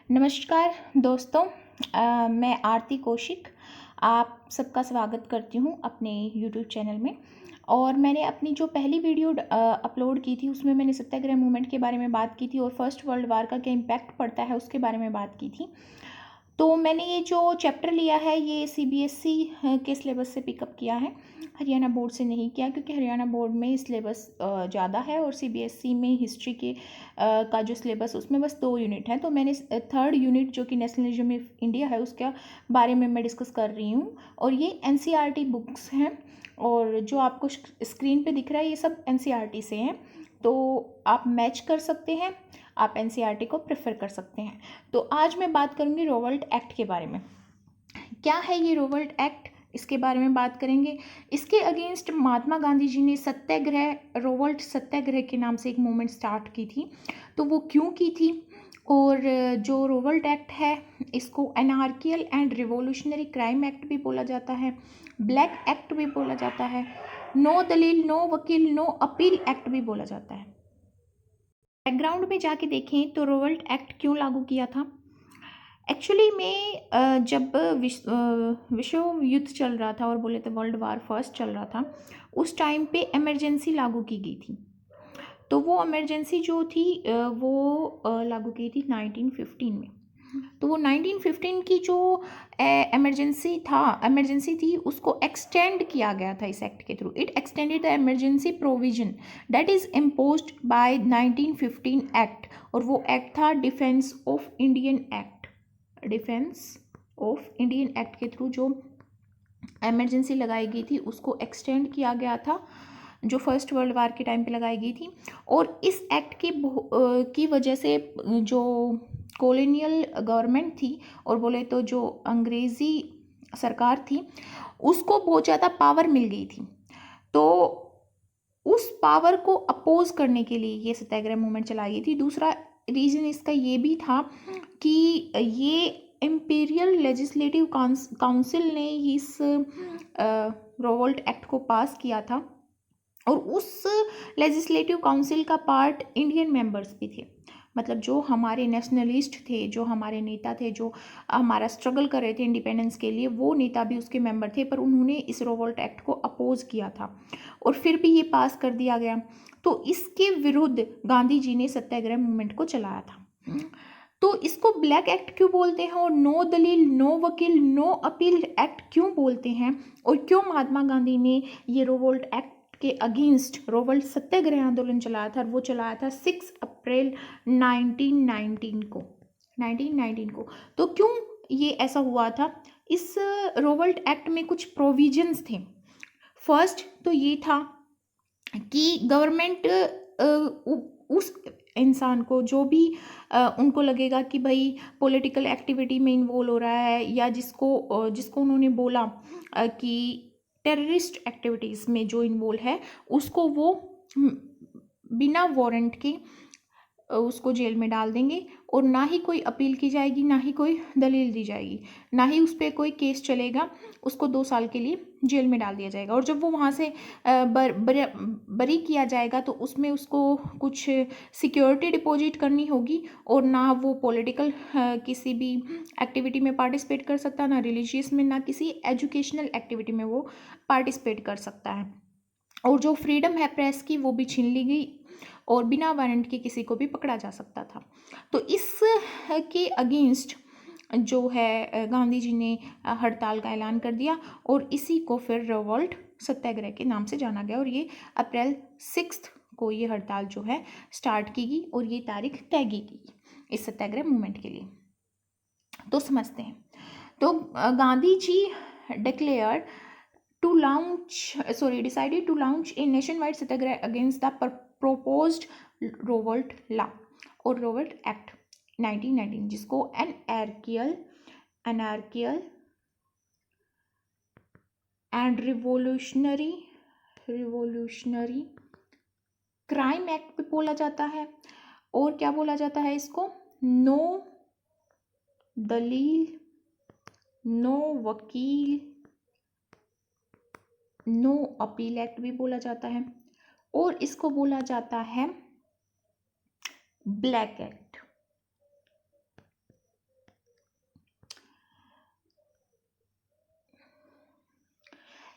नमस्कार दोस्तों, मैं आरती कौशिक आप सबका स्वागत करती हूँ अपने यूट्यूब चैनल में। और मैंने अपनी जो पहली वीडियो अपलोड की थी उसमें मैंने सत्याग्रह मूवमेंट के बारे में बात की थी और फर्स्ट वर्ल्ड वार का क्या इम्पैक्ट पड़ता है उसके बारे में बात की थी। तो मैंने ये जो चैप्टर लिया है ये सीबीएसई के सिलेबस से पिकअप किया है, हरियाणा बोर्ड से नहीं किया, क्योंकि हरियाणा बोर्ड में सिलेबस ज़्यादा है और सीबीएसई में हिस्ट्री के का जो सिलेबस उसमें बस 2 यूनिट हैं। तो मैंने थर्ड यूनिट जो कि नेशनलिज्म ऑफ इंडिया है उसके बारे में मैं डिस्कस कर रही हूँ। और ये एनसीईआरटी बुक्स हैं और जो आपको स्क्रीन पे दिख रहा है ये सब एनसीईआरटी से हैं, तो आप मैच कर सकते हैं, आप एनसीईआरटी को प्रेफर कर सकते हैं। तो आज मैं बात करूँगी रोवल्ट एक्ट के बारे में। क्या है ये रोवल्ट एक्ट, इसके बारे में बात करेंगे। इसके अगेंस्ट महात्मा गांधी जी ने सत्याग्रह, रोवल्ट सत्याग्रह के नाम से एक मूवमेंट स्टार्ट की थी। तो वो क्यों की थी, और जो रोवल्ट एक्ट है इसको एनार्कियल एंड रिवोल्यूशनरी क्राइम एक्ट भी बोला जाता है, ब्लैक एक्ट भी बोला जाता है, नो दलील नो वकील नो अपील एक्ट भी बोला जाता है। बैकग्राउंड में जाके देखें तो रोवल्ट एक्ट क्यों लागू किया था। एक्चुअली में जब विश्व युद्ध चल रहा था और बोले तो वर्ल्ड वार फर्स्ट चल रहा था, उस टाइम पे इमरजेंसी लागू की गई थी। तो वो इमरजेंसी जो थी वो लागू की थी 1915 में। तो वो 1915 की जो इमरजेंसी थी उसको एक्सटेंड किया गया था इस एक्ट के through. It extended the emergency provision that is imposed by 1915 act, और वो एक्ट था defence of Indian act. Defence of Indian act के थ्रू जो इमरजेंसी लगाई गई थी उसको एक्सटेंड किया गया था, जो फर्स्ट वर्ल्ड वार के टाइम पे लगाई गई थी। और इस एक्ट की वजह से जो कॉलोनियल गवर्नमेंट थी और बोले तो जो अंग्रेज़ी सरकार थी उसको बहुत ज़्यादा पावर मिल गई थी। तो उस पावर को अपोज करने के लिए ये सत्याग्रह मूवमेंट चलाई गई थी। दूसरा रीज़न इसका ये भी था कि ये इम्पीरियल लेजिस्लेटिव काउंसिल ने इस रोवल्ट एक्ट को पास किया था, और उस लेजिस्लेटिव काउंसिल का पार्ट इंडियन मेंबर्स भी थे। मतलब जो हमारे नेशनलिस्ट थे, जो हमारे नेता थे, जो हमारा स्ट्रगल कर रहे थे इंडिपेंडेंस के लिए, वो नेता भी उसके मेंबर थे, पर उन्होंने इस रोवल्ट एक्ट को अपोज किया था और फिर भी ये पास कर दिया गया। तो इसके विरुद्ध गांधी जी ने सत्याग्रह मूवमेंट को चलाया था। तो इसको ब्लैक एक्ट क्यों बोलते हैं और नो दलील नो वकील नो अपील एक्ट क्यों बोलते हैं, और क्यों महात्मा गांधी ने ये रोवल्ट एक्ट के अगेंस्ट रोवल्ट सत्याग्रह आंदोलन चलाया था। वो चलाया था 6 अप्रैल 1919 को। तो क्यों ये ऐसा हुआ था, इस रोवल्ट एक्ट में कुछ प्रोविजंस थे। फर्स्ट तो ये था कि गवर्नमेंट उस इंसान को जो भी उनको लगेगा कि भाई पॉलिटिकल एक्टिविटी में इन्वॉल्व हो रहा है, या जिसको उन्होंने बोला कि टेररिस्ट एक्टिविटीज़ में जो इन्वॉल्व है, उसको वो बिना वारंट के उसको जेल में डाल देंगे, और ना ही कोई अपील की जाएगी, ना ही कोई दलील दी जाएगी, ना ही उस पर कोई केस चलेगा। उसको 2 साल के लिए जेल में डाल दिया जाएगा, और जब वो वहाँ से बरी किया जाएगा तो उसमें उसको कुछ सिक्योरिटी डिपॉजिट करनी होगी, और ना वो पॉलिटिकल किसी भी एक्टिविटी में पार्टिसिपेट कर सकता, ना रिलीजियस में, ना किसी एजुकेशनल एक्टिविटी में वो पार्टिसिपेट कर सकता है। और जो फ्रीडम है प्रेस की वो भी छीन ली गई, और बिना वारंट के किसी को भी पकड़ा जा सकता था। तो इस के अगेंस्ट जो है गांधी जी ने हड़ताल का ऐलान कर दिया, और इसी को फिर रिवोल्ट सत्याग्रह के नाम से जाना गया। और ये अप्रैल 6 को ये हड़ताल जो है स्टार्ट की गई, और ये तारीख तय की गई इस सत्याग्रह मूवमेंट के लिए। तो समझते हैं। तो Gandhi ji decided to launch a nationwide satyagraha against the proposed Revolt Law or Revolt Act 1919, जिसको anarchical and revolutionary crime act भी बोला जाता है। और क्या बोला जाता है इसको, नो दलील नो वकील नो अपील एक्ट भी बोला जाता है, और इसको बोला जाता है ब्लैक एक्ट।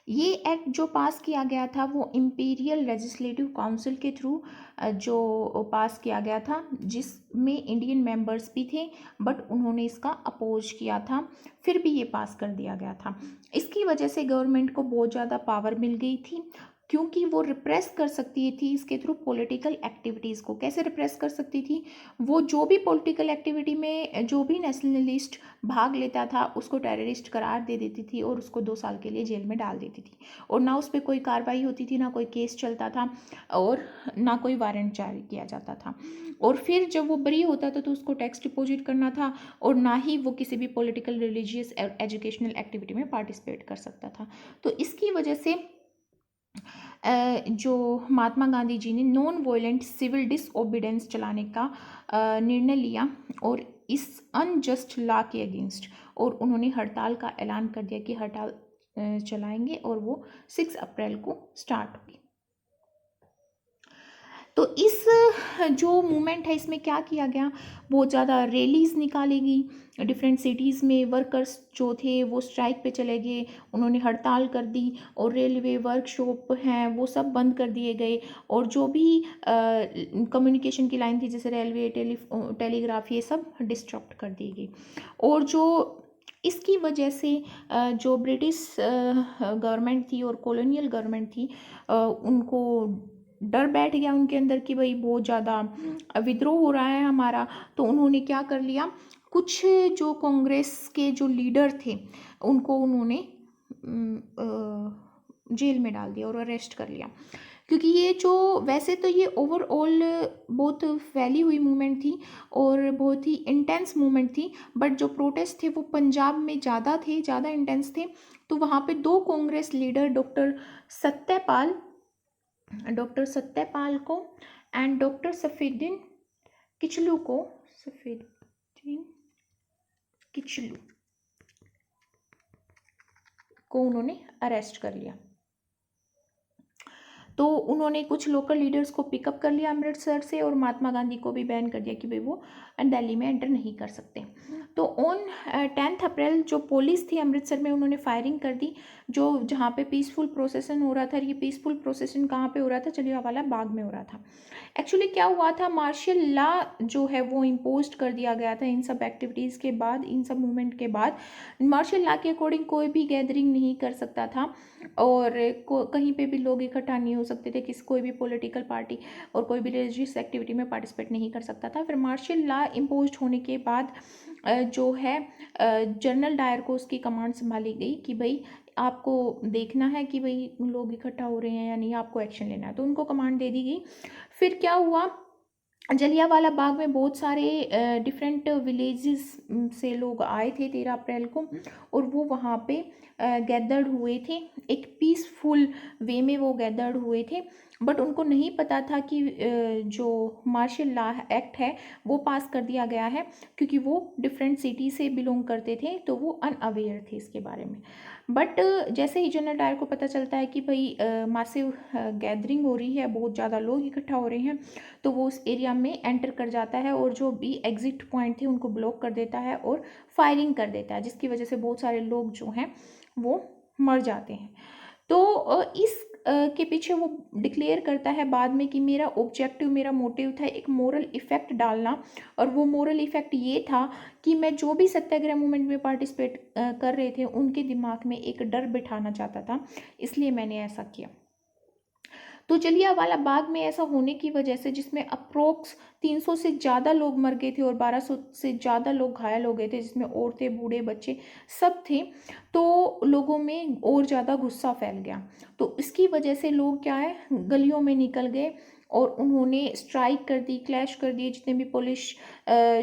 ये एक्ट जो पास किया गया था वो इम्पीरियल लेजिस्लेटिव काउंसिल के थ्रू जो पास किया गया था, जिसमें इंडियन मेंबर्स भी थे, बट उन्होंने इसका अपोज किया था, फिर भी ये पास कर दिया गया था। इसकी वजह से गवर्नमेंट को बहुत ज़्यादा पावर मिल गई थी, क्योंकि वो रिप्रेस कर सकती थी इसके थ्रू पॉलिटिकल एक्टिविटीज़ को। कैसे रिप्रेस कर सकती थी? वो जो भी पॉलिटिकल एक्टिविटी में जो भी नेशनलिस्ट भाग लेता था उसको टेररिस्ट करार दे देती थी और उसको 2 साल के लिए जेल में डाल देती थी, और ना उस पर कोई कार्रवाई होती थी, ना कोई केस चलता था, और ना कोई वारंट जारी किया जाता था। और फिर जब वो बरी होता था तो उसको टैक्स डिपॉजिट करना था, और ना ही वो किसी भी पॉलिटिकल, रिलीजियस, एजुकेशनल एक्टिविटी में पार्टिसिपेट कर सकता था। तो इसकी वजह से जो महात्मा गांधी जी ने नॉन वायलेंट सिविल डिसओबीडेंस चलाने का निर्णय लिया, और इस अनजस्ट लॉ के अगेंस्ट, और उन्होंने हड़ताल का ऐलान कर दिया कि हड़ताल चलाएंगे, और वो 6 अप्रैल को स्टार्ट होगी। तो इस जो मूवमेंट है इसमें क्या किया गया, बहुत ज़्यादा रैलीज़ निकाली गई, डिफरेंट सिटीज़ में वर्कर्स जो थे वो स्ट्राइक पे चले गए, उन्होंने हड़ताल कर दी, और रेलवे, वर्कशॉप हैं वो सब बंद कर दिए गए, और जो भी कम्युनिकेशन की लाइन थी जैसे रेलवे, टेलीग्राफ, ये सब डिस्ट्रक्ट कर दी गई। और जो इसकी वजह से जो ब्रिटिश गवर्नमेंट थी और कॉलोनियल गवर्नमेंट थी, उनको डर बैठ गया उनके अंदर कि भाई बहुत ज़्यादा विद्रोह हो रहा है हमारा। तो उन्होंने क्या कर लिया, कुछ जो कांग्रेस के जो लीडर थे उनको उन्होंने जेल में डाल दिया और अरेस्ट कर लिया, क्योंकि ये जो वैसे तो ये ओवरऑल बहुत फैली हुई मूवमेंट थी और बहुत ही इंटेंस मूवमेंट थी, बट जो प्रोटेस्ट थे वो पंजाब में ज़्यादा थे, ज़्यादा इंटेंस थे। तो वहाँ पे 2 कांग्रेस लीडर डॉक्टर सत्यपाल को एंड डॉक्टर सफीउद्दीन किचलू को उन्होंने अरेस्ट कर लिया। तो उन्होंने कुछ लोकल लीडर्स को पिकअप कर लिया अमृतसर से, और महात्मा गांधी को भी बैन कर दिया कि भाई वो दिल्ली में एंटर नहीं कर सकते। तो ऑन 10 अप्रैल जो पुलिस थी अमृतसर में, उन्होंने फायरिंग कर दी, जो जहाँ पे पीसफुल प्रोसेसन हो रहा था। ये पीसफुल प्रोसेसन कहाँ पे हो रहा था? जलियांवाला बाग में हो रहा था। एक्चुअली क्या हुआ था, मार्शल लॉ जो है वो इम्पोज कर दिया गया था इन सब एक्टिविटीज़ के बाद, इन सब मूवमेंट के बाद। मार्शल लॉ के अकॉर्डिंग कोई भी गैदरिंग नहीं कर सकता था, और कहीं पे भी लोग इकट्ठा नहीं हो सकते थे, कोई भी पॉलिटिकल पार्टी और कोई भी रिलीजियस एक्टिविटी में पार्टिसिपेट नहीं कर सकता था। फिर मार्शल लॉ इम्पोज होने के बाद जो है जनरल डायर को उसकी कमांड संभाली गई कि भाई आपको देखना है कि भाई लोग इकट्ठा हो रहे हैं या नहीं, आपको एक्शन लेना है, तो उनको कमांड दे दी गई। फिर क्या हुआ, जलियांवाला बाग में बहुत सारे डिफरेंट विलेजेस से लोग आए थे 13 अप्रैल को, और वो वहाँ पे गैदर्ड हुए थे, एक पीसफुल वे में वो गैदर्ड हुए थे। बट उनको नहीं पता था कि जो मार्शल लॉ एक्ट है वो पास कर दिया गया है, क्योंकि वो डिफरेंट सिटी से बिलोंग करते थे, तो वो अनअवेयर थे इसके बारे में। बट जैसे ही जनरल डायर को पता चलता है कि भाई मासिव गैदरिंग हो रही है, बहुत ज़्यादा लोग इकट्ठा हो रहे हैं, तो वो उस एरिया में एंटर कर जाता है, और जो भी एग्जिट पॉइंट थे उनको ब्लॉक कर देता है और फायरिंग कर देता है, जिसकी वजह से बहुत सारे लोग जो हैं वो मर जाते हैं। तो इस के पीछे वो डिक्लेयर करता है बाद में कि मेरा ऑब्जेक्टिव, मेरा मोटिव था एक मोरल इफ़ेक्ट डालना, और वो मोरल इफ़ेक्ट ये था कि मैं जो भी सत्याग्रह मूवमेंट में पार्टिसिपेट कर रहे थे उनके दिमाग में एक डर बिठाना चाहता था, इसलिए मैंने ऐसा किया। तो जलियांवाला बाग में ऐसा होने की वजह से, जिसमें अप्रोक्स 300 से ज़्यादा लोग मर गए थे और 1200 से ज़्यादा लोग घायल हो गए थे, जिसमें औरतें, बूढ़े, बच्चे सब थे, तो लोगों में और ज़्यादा गुस्सा फैल गया। तो इसकी वजह से लोग क्या है, गलियों में निकल गए और उन्होंने स्ट्राइक कर दी, क्लैश कर दिए, जितने भी पुलिस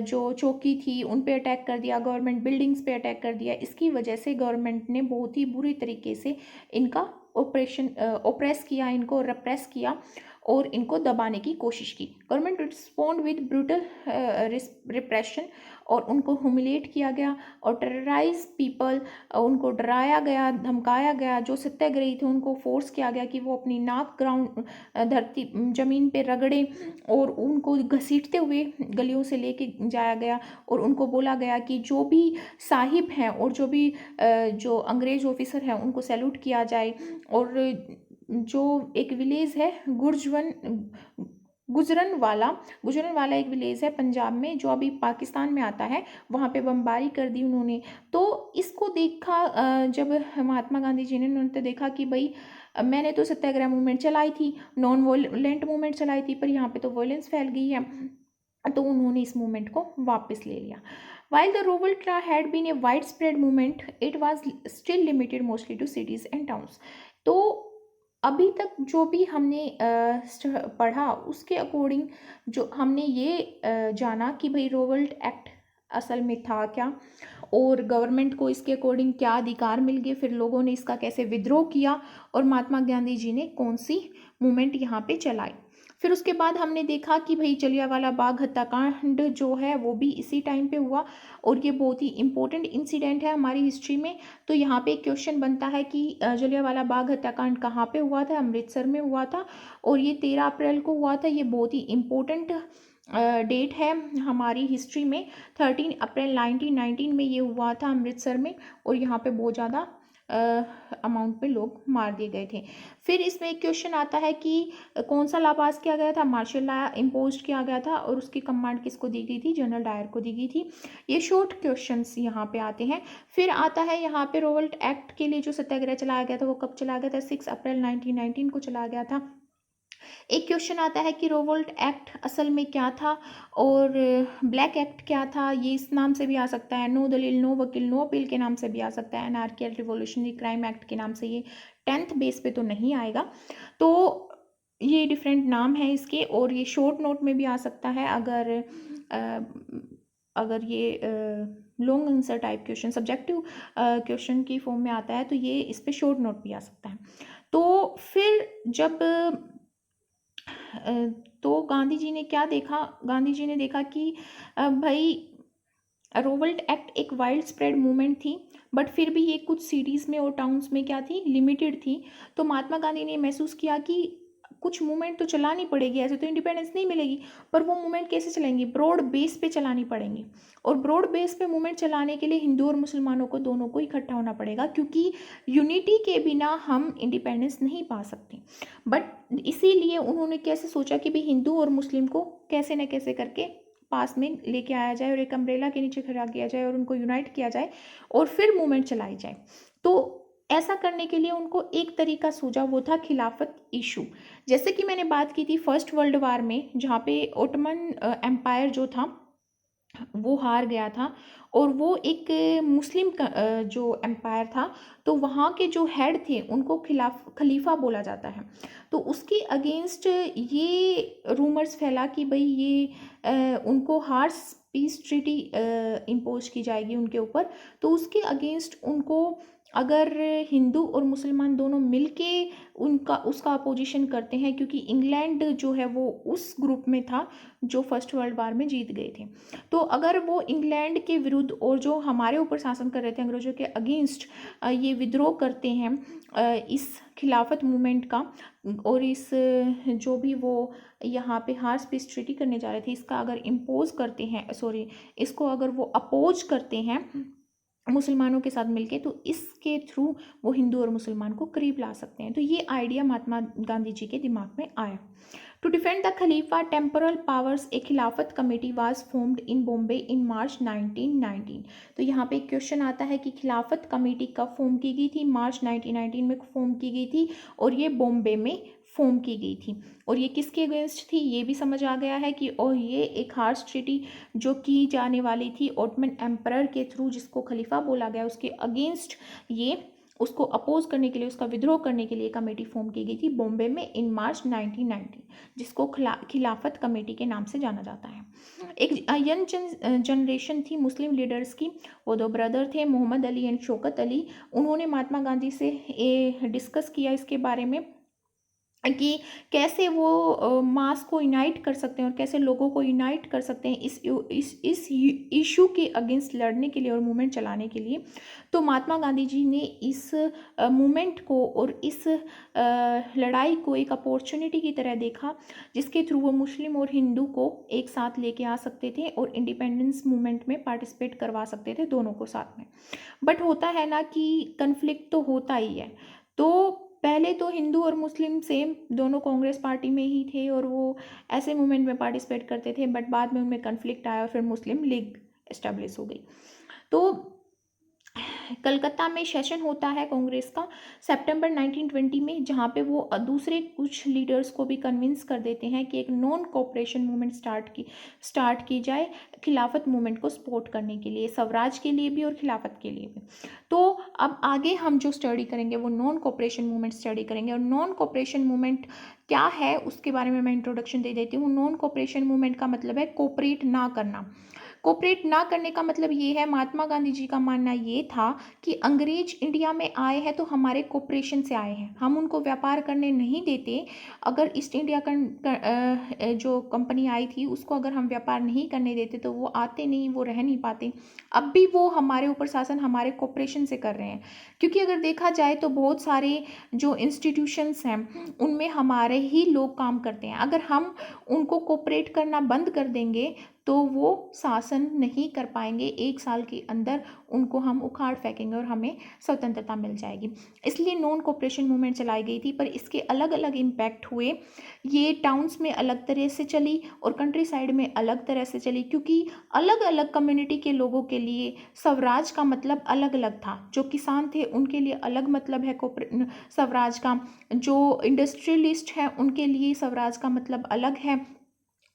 जो चौकी थी उन पे अटैक कर दिया, गवर्नमेंट बिल्डिंग्स पे अटैक कर दिया। इसकी वजह से गवर्नमेंट ने बहुत ही बुरी तरीके से इनका ओप्रेस किया, इनको रिप्रेस किया, और इनको दबाने की कोशिश की। Government respond with brutal repression, और उनको ह्यूमिलेट किया गया और टेरराइज पीपल, उनको डराया गया, धमकाया गया। जो सत्याग्रही थे उनको फोर्स किया गया कि वो अपनी नाक ग्राउंड धरती ज़मीन पे रगड़े, और उनको घसीटते हुए गलियों से लेके जाया गया और उनको बोला गया कि जो भी साहिब हैं और जो भी जो अंग्रेज ऑफिसर हैं उनको सैल्यूट किया जाए। और जो एक विलेज है गुजरनवाला एक विलेज है पंजाब में, जो अभी पाकिस्तान में आता है, वहाँ पे बमबारी कर दी उन्होंने। तो इसको देखा जब महात्मा गांधी जी ने, उन्होंने तो देखा कि भाई मैंने तो सत्याग्रह मूवमेंट चलाई थी, नॉन वॉयलेंट मूवमेंट चलाई थी, पर यहाँ पे तो वॉयलेंस फैल गई है, तो उन्होंने इस मूवमेंट को वापस ले लिया। While the revolt had been a widespread movement, it was still limited mostly to cities and towns. तो अभी तक जो भी हमने पढ़ा उसके अकॉर्डिंग जो हमने ये जाना कि भाई रिवोल्ट एक्ट असल में था क्या, और गवर्नमेंट को इसके अकॉर्डिंग क्या अधिकार मिल गए, फिर लोगों ने इसका कैसे विद्रोह किया, और महात्मा गांधी जी ने कौन सी मूवमेंट यहाँ पे चलाई। फिर उसके बाद हमने देखा कि भाई जलियांवाला बाग हत्याकांड जो है वो भी इसी टाइम पे हुआ, और ये बहुत ही इम्पोर्टेंट इंसिडेंट है हमारी हिस्ट्री में। तो यहाँ पे एक क्वेश्चन बनता है कि जलियांवाला बाग हत्याकांड कहाँ पे हुआ था? अमृतसर में हुआ था, और ये 13 अप्रैल को हुआ था। ये बहुत ही इम्पोर्टेंट डेट है हमारी हिस्ट्री में। 13 अप्रैल 1919 में ये हुआ था अमृतसर में, और यहाँ पे बहुत ज़्यादा अमाउंट में लोग मार दिए गए थे। फिर इसमें एक क्वेश्चन आता है कि कौन सा लॉ पास किया गया था? मार्शल लॉ इम्पोज किया गया था, और उसकी कमांड किसको दी गई थी? जनरल डायर को दी गई थी। ये शॉर्ट क्वेश्चंस यहाँ पे आते हैं। फिर आता है यहाँ पे रिवोल्ट एक्ट के लिए जो सत्याग्रह चलाया गया था वो कब चलाया गया था? 6 अप्रैल 1919 को चलाया गया था। एक क्वेश्चन आता है कि रिवोल्ट एक्ट असल में क्या था, और ब्लैक एक्ट क्या था? ये इस नाम से भी आ सकता है, नो दलील नो वकील नो अपील के नाम से भी आ सकता है, एनार्कियल रिवोल्यूशनरी क्राइम एक्ट के नाम से। ये 10th बेस पे तो नहीं आएगा, तो ये डिफरेंट नाम है इसके, और ये शॉर्ट नोट में भी आ सकता है अगर ये long answer type question subjective question की फॉर्म में आता है, तो ये इस पे शॉर्ट नोट भी आ सकता है। तो फिर जब तो गांधी जी ने क्या देखा? गांधी जी ने देखा कि भाई रिवोल्ट एक्ट एक वाइड स्प्रेड मूवमेंट थी, बट फिर भी ये कुछ सिटीज़ में और टाउन्स में क्या थी? लिमिटेड थी। तो महात्मा गांधी ने महसूस किया कि कुछ मूवमेंट तो चलानी पड़ेगी, ऐसे तो इंडिपेंडेंस नहीं मिलेगी, पर वो मूवमेंट कैसे चलेंगी? ब्रॉड बेस पे चलानी पड़ेंगी, और ब्रॉड बेस पे मूवमेंट चलाने के लिए हिंदू और मुसलमानों को दोनों को इकट्ठा होना पड़ेगा, क्योंकि यूनिटी के बिना हम इंडिपेंडेंस नहीं पा सकते। बट इसीलिए उन्होंने कैसे सोचा कि भाई हिंदू और मुस्लिम को कैसे न कैसे करके पास में लेके आया जाए, और एक अम्ब्रेला के नीचे खड़ा किया जाए, और उनको यूनाइट किया जाए, और फिर मूवमेंट चलाई जाए। तो ऐसा करने के लिए उनको एक तरीका सूझा, वो था खिलाफत इशू। जैसे कि मैंने बात की थी फर्स्ट वर्ल्ड वार में, जहाँ पे ओटमन एम्पायर जो था वो हार गया था, और वो एक मुस्लिम जो एम्पायर था, तो वहाँ के जो हेड थे उनको खलीफा बोला जाता है। तो उसके अगेंस्ट ये रूमर्स फैला कि भाई ये उनको हार्श पीस ट्रीटी इम्पोज की जाएगी उनके ऊपर। तो उसके अगेंस्ट उनको, अगर हिंदू और मुसलमान दोनों मिलके उसका अपोजिशन करते हैं, क्योंकि इंग्लैंड जो है वो उस ग्रुप में था जो फर्स्ट वर्ल्ड वार में जीत गए थे, तो अगर वो इंग्लैंड के विरुद्ध और जो हमारे ऊपर शासन कर रहे थे अंग्रेजों के अगेंस्ट ये विद्रोह करते हैं इस खिलाफत मूवमेंट का, और इस जो भी वो यहाँ पे हार्श पीस ट्रीटी करने जा रहे थे इसका अगर इम्पोज करते हैं, इसको अगर वो अपोज करते हैं मुसलमानों के साथ मिलके, तो इसके थ्रू वो हिंदू और मुसलमान को करीब ला सकते हैं। तो ये आइडिया महात्मा गांधी जी के दिमाग में आया। टू डिफेंड द खलीफा temporal powers a Khilafat committee was formed in Bombay in March 1919। तो यहाँ पे एक क्वेश्चन आता है कि खिलाफत कमेटी कब फॉर्म की गई थी? मार्च 1919 में फॉर्म की गई थी, और ये बॉम्बे में फॉर्म की गई थी। और ये किसके अगेंस्ट थी? ये भी समझ आ गया है कि और ये एक हार्श ट्रीटी जो की जाने वाली थी ओटमन एम्परर के थ्रू, जिसको खलीफा बोला गया, उसके अगेंस्ट ये उसको अपोज करने के लिए, उसका विद्रोह करने के लिए कमेटी फॉर्म की गई थी बॉम्बे में इन मार्च 1919, जिसको खिलाफत कमेटी के नाम से जाना जाता है। एक यंग जनरेशन थी मुस्लिम लीडर्स की। वो दो ब्रदर थे, मोहम्मद अली एंड शौकत अली। उन्होंने महात्मा गांधी से डिस्कस किया इसके बारे में, कि कैसे वो मास को यूनाइट कर सकते हैं और कैसे लोगों को यूनाइट कर सकते हैं इस इशू के अगेंस्ट लड़ने के लिए और मूवमेंट चलाने के लिए। तो महात्मा गांधी जी ने इस मूवमेंट को और इस लड़ाई को एक अपॉर्चुनिटी की तरह देखा, जिसके थ्रू वो मुस्लिम और हिंदू को एक साथ लेके आ सकते थे और इंडिपेंडेंस मूवमेंट में पार्टिसिपेट करवा सकते थे, दोनों को साथ में। बट होता है ना कि कन्फ्लिक्ट तो होता ही है। तो पहले तो हिंदू और मुस्लिम सेम दोनों कांग्रेस पार्टी में ही थे और वो ऐसे मूवमेंट में पार्टिसिपेट करते थे, बट बाद में उनमें कन्फ्लिक्ट आया और फिर मुस्लिम लीग एस्टेब्लिश हो गई। तो कलकत्ता में सेशन होता है कांग्रेस का सितंबर 1920 में, जहाँ पे वो दूसरे कुछ लीडर्स को भी कन्विंस कर देते हैं कि एक नॉन कोऑपरेशन मूवमेंट स्टार्ट की जाए, खिलाफत मूवमेंट को सपोर्ट करने के लिए, स्वराज के लिए भी और खिलाफत के लिए भी। तो अब आगे हम जो स्टडी करेंगे वो नॉन कोऑपरेशन मूवमेंट स्टडी करेंगे। और नॉन कोऑपरेशन मूवमेंट क्या है उसके बारे में मैं इंट्रोडक्शन दे देती हूँ। नॉन कोऑपरेशन मूवमेंट का मतलब है कोऑपरेट ना करना। कोऑपरेट ना करने का मतलब ये है, महात्मा गांधी जी का मानना ये था कि अंग्रेज इंडिया में आए हैं तो हमारे कोऑपरेशन से आए हैं, हम उनको व्यापार करने नहीं देते। अगर ईस्ट इंडिया जो कंपनी आई थी उसको अगर हम व्यापार नहीं करने देते तो वो आते नहीं, वो रह नहीं पाते। अब भी वो हमारे ऊपर शासन हमारे कोऑपरेशन से कर रहे हैं, क्योंकि अगर देखा जाए तो बहुत सारे जो इंस्टीट्यूशंस हैं उनमें हमारे ही लोग काम करते हैं। अगर हम उनको कोऑपरेट करना बंद कर देंगे तो वो शासन नहीं कर पाएंगे, 1 साल के अंदर उनको हम उखाड़ फेंकेंगे और हमें स्वतंत्रता मिल जाएगी। इसलिए नॉन कोऑपरेशन मूवमेंट चलाई गई थी, पर इसके अलग अलग इम्पैक्ट हुए। ये टाउन्स में अलग तरह से चली और कंट्री साइड में अलग तरह से चली, क्योंकि अलग अलग कम्युनिटी के लोगों के लिए स्वराज का मतलब अलग अलग था। जो किसान थे उनके लिए अलग मतलब है स्वराज का, जो इंडस्ट्रियलिस्ट हैं उनके लिए स्वराज का मतलब अलग है,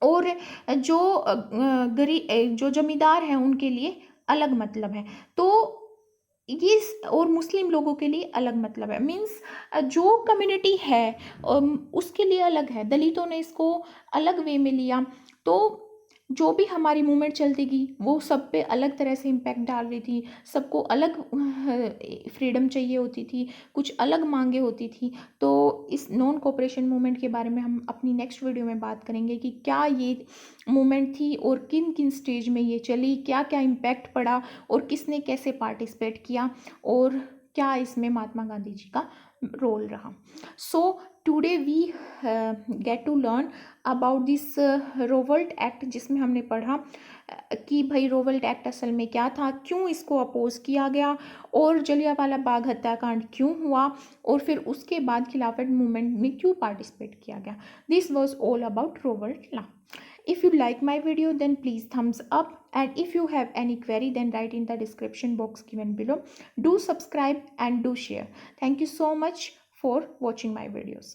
और जो जो जमींदार हैं उनके लिए अलग मतलब है। तो ये और मुस्लिम लोगों के लिए अलग मतलब है। मीन्स जो कम्युनिटी है उसके लिए अलग है। दलितों ने इसको अलग वे में लिया। तो जो भी हमारी मूवमेंट चलती गई वो सब पे अलग तरह से इम्पैक्ट डाल रही थी। सबको अलग फ्रीडम चाहिए होती थी, कुछ अलग मांगे होती थी। तो इस नॉन कोऑपरेशन मूवमेंट के बारे में हम अपनी नेक्स्ट वीडियो में बात करेंगे कि क्या ये मूवमेंट थी और किन किन स्टेज में ये चली, क्या क्या इम्पैक्ट पड़ा और किसने कैसे पार्टिसिपेट किया और क्या इसमें महात्मा गांधी जी का रोल रहा। So today we get to learn about this Rowlatt act, जिसमें हमने पढ़ा कि भाई रोवल्ट एक्ट असल में क्या था, क्यों इसको अपोज किया गया और जलियांवाला बाग हत्याकांड क्यों हुआ और फिर उसके बाद खिलाफत मूवमेंट में क्यों पार्टिसिपेट किया गया। This was all about Rowlatt law. If you like my video then please thumbs up, and if you have any query then write in the description box given below. Do subscribe and do share. Thank you so much for watching my videos.